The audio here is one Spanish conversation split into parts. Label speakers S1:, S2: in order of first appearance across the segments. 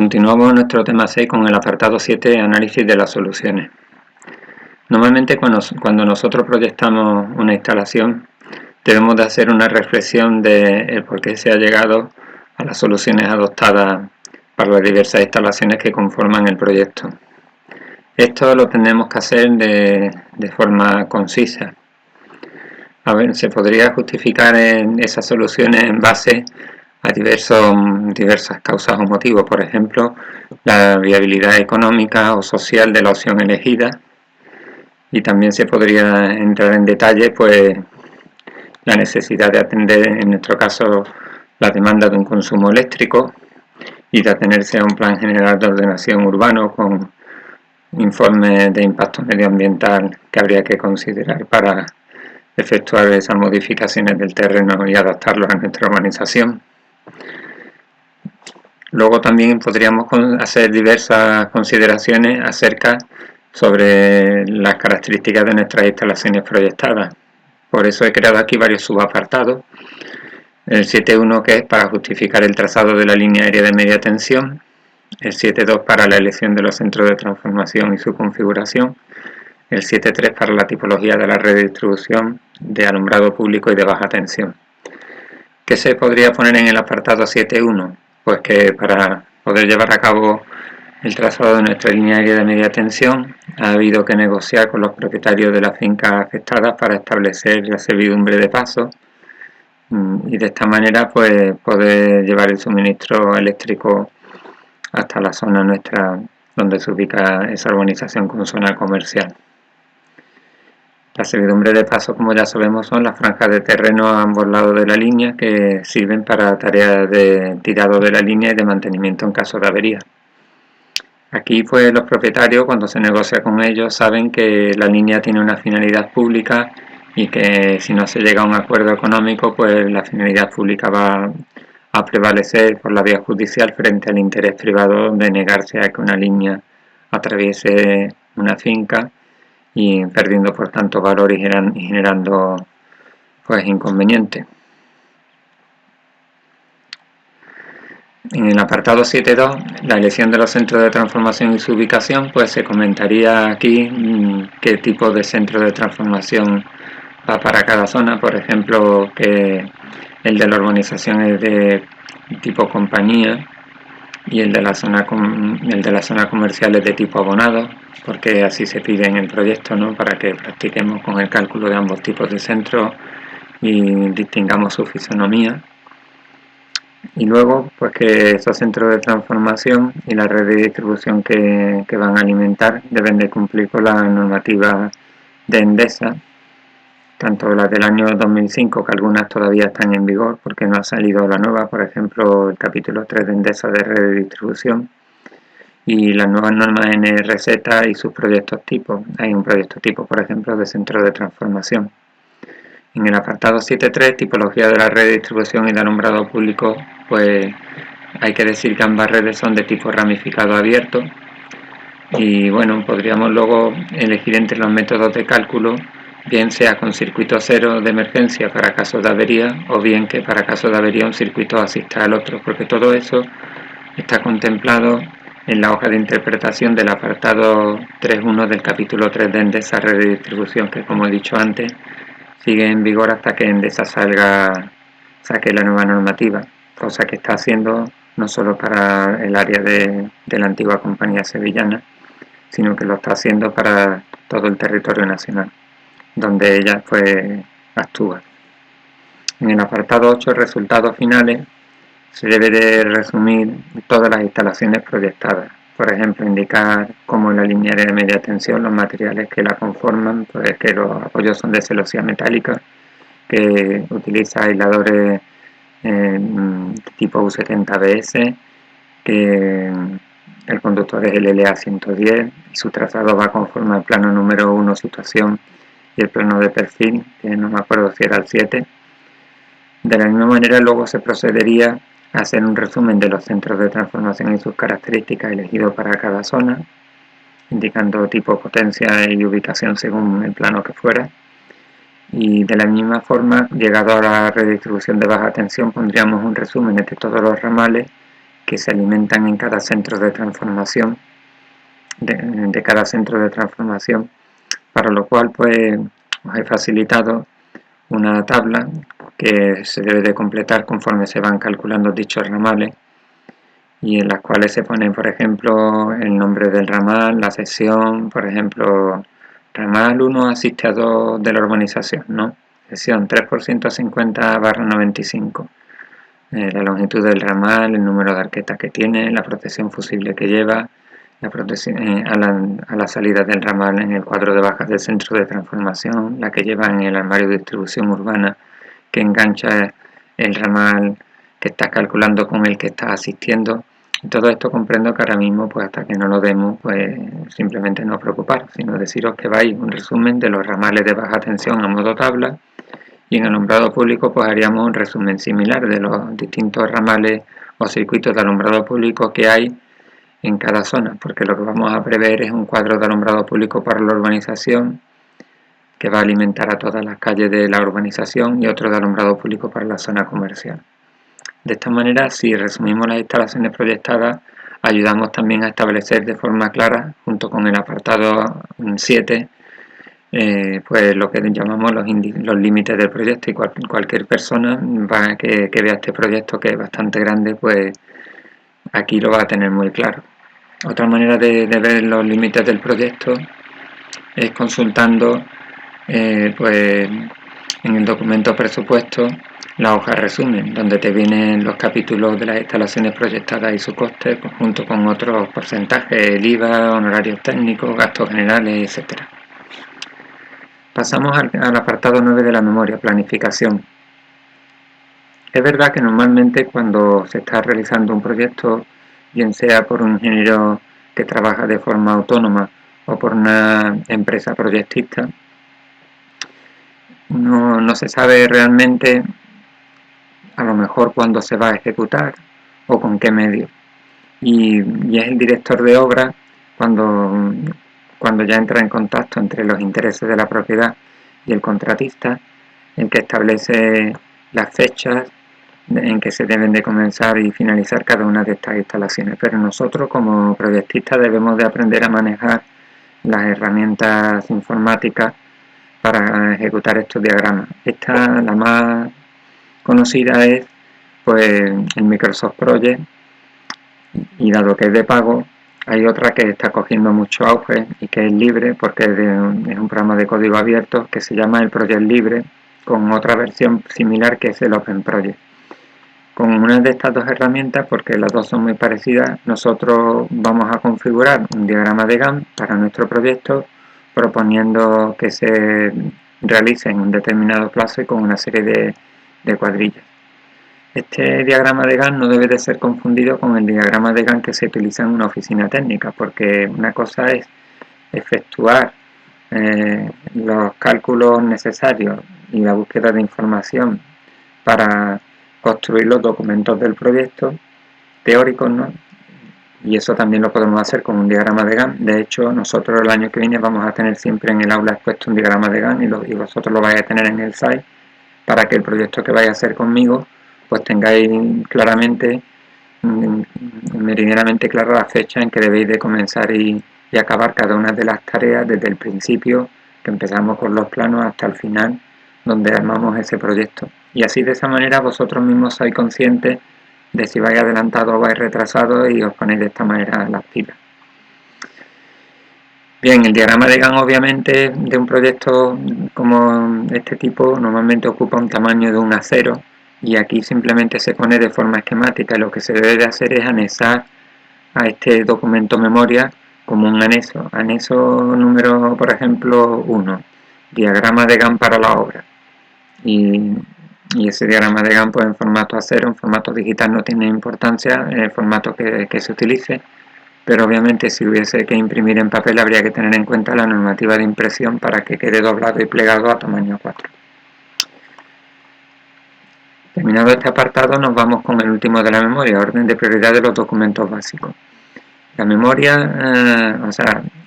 S1: Continuamos nuestro tema 6 con el apartado 7, análisis de las soluciones. Normalmente cuando nosotros proyectamos una instalación, debemos de hacer una reflexión de por qué se ha llegado a las soluciones adoptadas para las diversas instalaciones que conforman el proyecto. Esto lo tenemos que hacer de forma concisa. A ver, se podría justificar esas soluciones en base a diversas causas o motivos, por ejemplo, la viabilidad económica o social de la opción elegida, y también se podría entrar en detalle pues la necesidad de atender, en nuestro caso, la demanda de un consumo eléctrico y de atenerse a un plan general de ordenación urbano con informes de impacto medioambiental que habría que considerar para efectuar esas modificaciones del terreno y adaptarlos a nuestra urbanización. Luego también podríamos hacer diversas consideraciones acerca sobre las características de nuestras instalaciones proyectadas. Por eso he creado aquí varios subapartados. El 7.1, que es para justificar el trazado de la línea aérea de media tensión. El 7.2 para la elección de los centros de transformación y su configuración. El 7.3 para la tipología de la red de distribución de alumbrado público y de baja tensión. ¿Qué se podría poner en el apartado 7.1? Pues que para poder llevar a cabo el trazado de nuestra línea aérea de media tensión ha habido que negociar con los propietarios de las fincas afectadas para establecer la servidumbre de paso y de esta manera pues poder llevar el suministro eléctrico hasta la zona nuestra donde se ubica esa urbanización con zona comercial. La servidumbre de paso, como ya sabemos, son las franjas de terreno a ambos lados de la línea que sirven para tareas de tirado de la línea y de mantenimiento en caso de avería. Aquí pues los propietarios, cuando se negocia con ellos, saben que la línea tiene una finalidad pública y que si no se llega a un acuerdo económico, pues la finalidad pública va a prevalecer por la vía judicial frente al interés privado de negarse a que una línea atraviese una finca y perdiendo por tanto valor y generando pues inconvenientes. En el apartado 7.2, la elección de los centros de transformación y su ubicación, pues se comentaría aquí qué tipo de centro de transformación va para cada zona. Por ejemplo, que el de la urbanización es de tipo compañía y el de la zona comercial es de tipo abonado, porque así se pide en el proyecto, ¿no? Para que practiquemos con el cálculo de ambos tipos de centros y distingamos su fisonomía. Y luego, pues que esos centros de transformación y la red de distribución que van a alimentar deben de cumplir con la normativa de Endesa, tanto las del año 2005, que algunas todavía están en vigor porque no ha salido la nueva, por ejemplo el capítulo 3 de Endesa de red de distribución, y las nuevas normas NRZ y sus proyectos tipo. Hay un proyecto tipo, por ejemplo, de centro de transformación. En el apartado 7.3, tipología de la red de distribución y de alumbrado público, pues hay que decir que ambas redes son de tipo ramificado abierto y bueno, podríamos luego elegir entre los métodos de cálculo, bien sea con circuito cero de emergencia para casos de avería o bien que para casos de avería un circuito asista al otro, porque todo eso está contemplado en la hoja de interpretación del apartado 3.1 del capítulo 3 de Endesa red de distribución, que como he dicho antes sigue en vigor hasta que Endesa saque la nueva normativa, cosa que está haciendo no solo para el área de la antigua compañía sevillana, sino que lo está haciendo para todo el territorio nacional, donde ella pues actúa. En el apartado 8, resultados finales, se debe de resumir todas las instalaciones proyectadas. Por ejemplo, indicar cómo en la línea de media tensión los materiales que la conforman, pues que los apoyos son de celosía metálica, que utiliza aisladores tipo U70BS, que el conductor es el LA110 y su trazado va conforme al plano número 1 situación y el plano de perfil, que no me acuerdo si era el 7. De la misma manera luego se procedería a hacer un resumen de los centros de transformación y sus características elegidos para cada zona, indicando tipo, potencia y ubicación según el plano que fuera. Y de la misma forma, llegado a la redistribución de baja tensión, pondríamos un resumen de todos los ramales que se alimentan en cada centro de transformación, de cada centro de transformación, para lo cual pues os he facilitado una tabla que se debe de completar conforme se van calculando dichos ramales, y en las cuales se pone, por ejemplo, el nombre del ramal, la sección, por ejemplo, ramal 1 asiste a 2 de la urbanización, ¿no? Sección 3 por 150/95, la longitud del ramal, el número de arquetas que tiene, la protección fusible que lleva, la protección a la salida del ramal en el cuadro de bajas del centro de transformación, la que lleva en el armario de distribución urbana, que engancha el ramal que estás calculando con el que estás asistiendo. Y todo esto comprendo que ahora mismo, pues hasta que no lo demos, pues simplemente no os preocupar, sino deciros que vais un resumen de los ramales de baja tensión a modo tabla, y en alumbrado público pues haríamos un resumen similar de los distintos ramales o circuitos de alumbrado público que hay en cada zona, porque lo que vamos a prever es un cuadro de alumbrado público para la urbanización que va a alimentar a todas las calles de la urbanización, y otro de alumbrado público para la zona comercial. De esta manera, si resumimos las instalaciones proyectadas, ayudamos también a establecer de forma clara, junto con el apartado 7, pues lo que llamamos los límites del proyecto, y cualquier persona que vea este proyecto, que es bastante grande, pues aquí lo va a tener muy claro. Otra manera de ver los límites del proyecto es consultando pues en el documento presupuesto la hoja resumen, donde te vienen los capítulos de las instalaciones proyectadas y su coste, pues, junto con otros porcentajes, el IVA, honorarios técnicos, gastos generales, etc. Pasamos al apartado 9 de la memoria, planificación. Es verdad que normalmente cuando se está realizando un proyecto, bien sea por un ingeniero que trabaja de forma autónoma o por una empresa proyectista, no se sabe realmente a lo mejor cuándo se va a ejecutar o con qué medio. Y es el director de obra cuando ya entra en contacto entre los intereses de la propiedad y el contratista, el que establece las fechas en que se deben de comenzar y finalizar cada una de estas instalaciones. Pero nosotros como proyectistas debemos de aprender a manejar las herramientas informáticas para ejecutar estos diagramas. La más conocida es pues el Microsoft Project, y dado que es de pago, hay otra que está cogiendo mucho auge y que es libre, porque es un programa de código abierto que se llama el Project Libre, con otra versión similar que es el Open Project. Con una de estas dos herramientas, porque las dos son muy parecidas, nosotros vamos a configurar un diagrama de Gantt para nuestro proyecto, proponiendo que se realice en un determinado plazo y con una serie de cuadrillas. Este diagrama de Gantt no debe de ser confundido con el diagrama de Gantt que se utiliza en una oficina técnica, porque una cosa es efectuar los cálculos necesarios y la búsqueda de información para construir los documentos del proyecto teóricos, ¿no? Y eso también lo podemos hacer con un diagrama de Gantt. De hecho, nosotros el año que viene vamos a tener siempre en el aula expuesto un diagrama de Gantt, y vosotros lo vais a tener en el site, para que el proyecto que vais a hacer conmigo pues tengáis claramente, meridianamente clara la fecha en que debéis de comenzar y acabar cada una de las tareas, desde el principio, que empezamos con los planos, hasta el final, donde armamos ese proyecto. Y así, de esa manera, vosotros mismos sois conscientes de si vais adelantado o vais retrasado, y os ponéis de esta manera las pilas. Bien, el diagrama de Gantt, obviamente, de un proyecto como este tipo, normalmente ocupa un tamaño de 1 a 0, y aquí simplemente se pone de forma esquemática. Lo que se debe de hacer es anexar a este documento memoria como un anexo. Anexo número, por ejemplo, 1, diagrama de Gantt para la obra. Y ese diagrama de Gantt, pues, en formato A0, en formato digital no tiene importancia el formato que se utilice, pero obviamente si hubiese que imprimir en papel habría que tener en cuenta la normativa de impresión para que quede doblado y plegado a tamaño 4. Terminado este apartado, nos vamos con el último de la memoria, orden de prioridad de los documentos básicos. La memoria,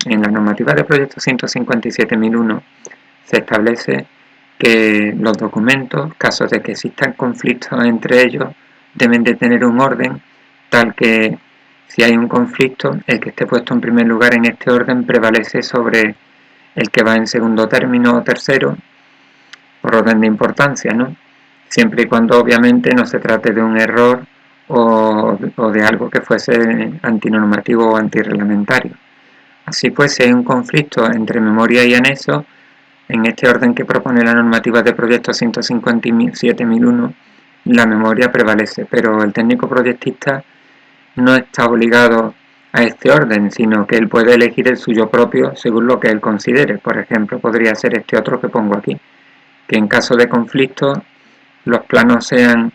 S1: en la normativa de proyecto 157.001 se establece que los documentos, casos de que existan conflictos entre ellos, deben de tener un orden tal que si hay un conflicto, el que esté puesto en primer lugar en este orden prevalece sobre el que va en segundo término o tercero, por orden de importancia, ¿no? Siempre y cuando obviamente no se trate de un error o de algo que fuese antinormativo o antirreglamentario. Así pues, si hay un conflicto entre memoria y anexo, en este orden que propone la normativa de proyecto 157.001, la memoria prevalece, pero el técnico proyectista no está obligado a este orden, sino que él puede elegir el suyo propio según lo que él considere. Por ejemplo, podría ser este otro que pongo aquí, que en caso de conflicto los planos sean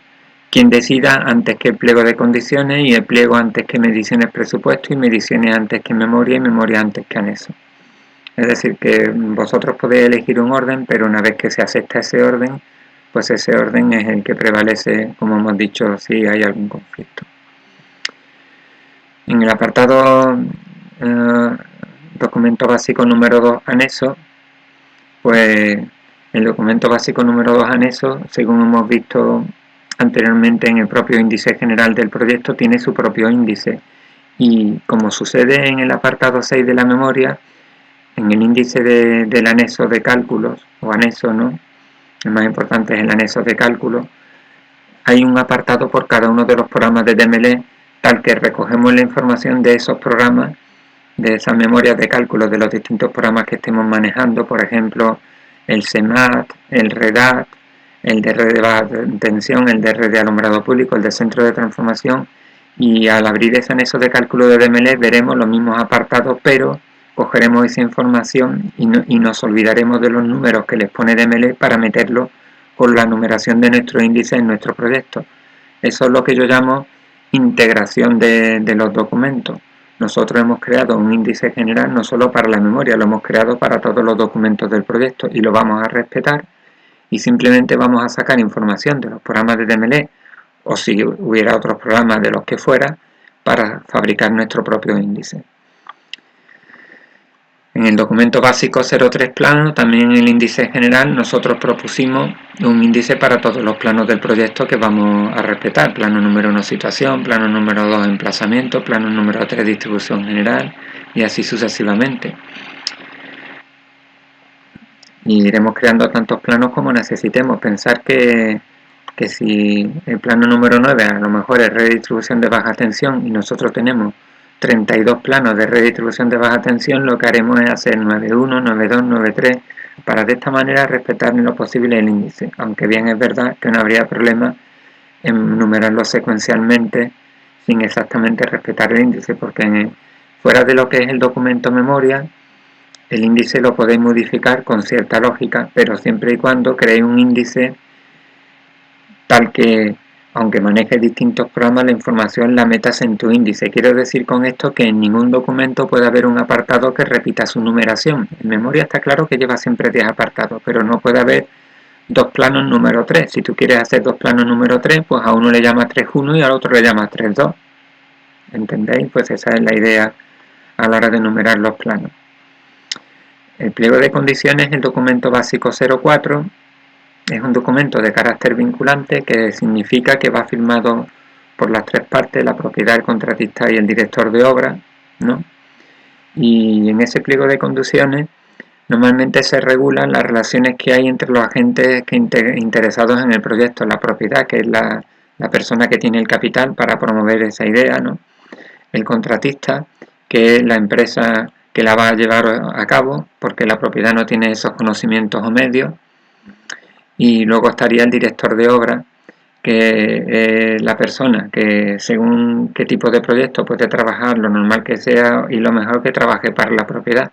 S1: quien decida antes que el pliego de condiciones y el pliego antes que mediciones presupuesto y mediciones antes que memoria y memoria antes que anexo. Es decir, que vosotros podéis elegir un orden, pero una vez que se acepta ese orden, pues ese orden es el que prevalece, como hemos dicho, si hay algún conflicto. En el apartado documento básico número 2 anexo, pues el documento básico número 2 anexo, según hemos visto anteriormente en el propio índice general del proyecto, tiene su propio índice. Y como sucede en el apartado 6 de la memoria, en el índice del anexo de cálculos, o anexo, ¿no? El más importante es el anexo de cálculo. Hay un apartado por cada uno de los programas de DMLE, tal que recogemos la información de esos programas, de esas memorias de cálculo de los distintos programas que estemos manejando, por ejemplo, el SEMAT, el REDAT, el de red de baja tensión, el de red de alumbrado público, el de centro de transformación, y al abrir ese anexo de cálculo de DMLE veremos los mismos apartados, pero cogeremos esa información y nos olvidaremos de los números que les pone DMLE para meterlo con la numeración de nuestro índice en nuestro proyecto. Eso es lo que yo llamo integración de los documentos. Nosotros hemos creado un índice general no solo para la memoria, lo hemos creado para todos los documentos del proyecto y lo vamos a respetar, y simplemente vamos a sacar información de los programas de DMLE o si hubiera otros programas de los que fuera para fabricar nuestro propio índice. En el documento básico 03 plano, también en el índice general, nosotros propusimos un índice para todos los planos del proyecto que vamos a respetar. Plano número 1 situación, plano número 2 emplazamiento, plano número 3 distribución general y así sucesivamente. Y iremos creando tantos planos como necesitemos. Pensar que si el plano número 9 a lo mejor es redistribución de baja tensión y nosotros tenemos 32 planos de redistribución de baja tensión, lo que haremos es hacer 9.1, 9.2, 9.3 para de esta manera respetar en lo posible el índice, aunque bien es verdad que no habría problema en numerarlo secuencialmente sin exactamente respetar el índice, porque fuera de lo que es el documento memoria, el índice lo podéis modificar con cierta lógica, pero siempre y cuando creéis un índice tal que, aunque manejes distintos programas, la información la metas en tu índice. Quiero decir con esto que en ningún documento puede haber un apartado que repita su numeración. En memoria está claro que lleva siempre 10 apartados, pero no puede haber dos planos número 3. Si tú quieres hacer dos planos número 3, pues a uno le llamas 3.1 y al otro le llamas 3.2. ¿Entendéis? Pues esa es la idea a la hora de numerar los planos. El pliego de condiciones, el documento básico 04, es un documento de carácter vinculante que significa que va firmado por las tres partes, la propiedad, el contratista y el director de obra, ¿no? Y en ese pliego de condiciones normalmente se regulan las relaciones que hay entre los agentes interesados en el proyecto, la propiedad, que es la persona que tiene el capital para promover esa idea, ¿no? El contratista, que es la empresa que la va a llevar a cabo, porque la propiedad no tiene esos conocimientos o medios. Y luego estaría el director de obra, que es la persona que según qué tipo de proyecto puede trabajar, lo normal que sea y lo mejor que trabaje para la propiedad.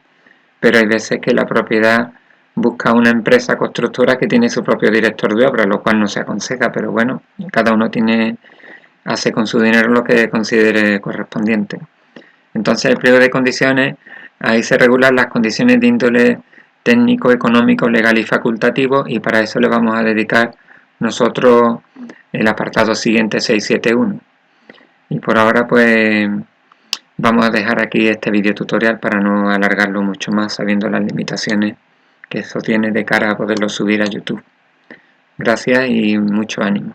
S1: Pero hay veces que la propiedad busca una empresa constructora que tiene su propio director de obra, lo cual no se aconseja, pero bueno, cada uno hace con su dinero lo que considere correspondiente. Entonces el pliego de condiciones, ahí se regulan las condiciones de índole técnico, económico, legal y facultativo, y para eso le vamos a dedicar nosotros el apartado siguiente 671. Y por ahora pues vamos a dejar aquí este video tutorial para no alargarlo mucho más, sabiendo las limitaciones que eso tiene de cara a poderlo subir a YouTube. Gracias y mucho ánimo.